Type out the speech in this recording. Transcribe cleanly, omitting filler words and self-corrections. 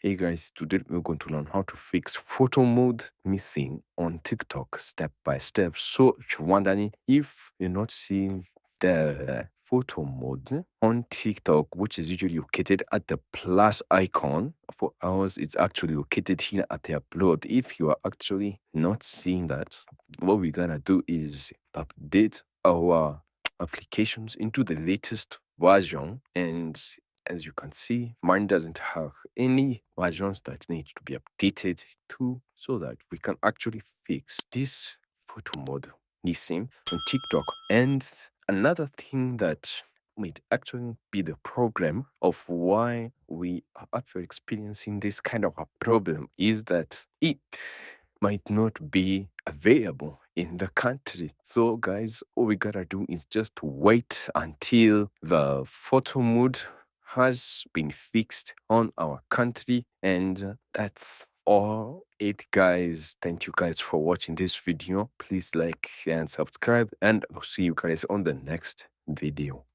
Hey guys, today we're going to learn how to fix photo mode missing on TikTok step by step. So, if you're wondering if you're not seeing the photo mode on TikTok, which is usually located at the plus icon, for ours, it's actually located here at the upload. If you are actually not seeing that, what we're gonna do is update our applications into the latest version, and as you can see, mine doesn't have any versions that need to be updated to, so that we can actually fix this photo mode missing on TikTok. And another thing that might actually be the problem of why we are actually experiencing this kind of a problem is that it might not be available in the country. So, guys, all we gotta do is just wait until the photo mode has been fixed on our country, and that's all it, guys. Thank you guys for watching this video. Please like and subscribe, and I'll see you guys on the next video.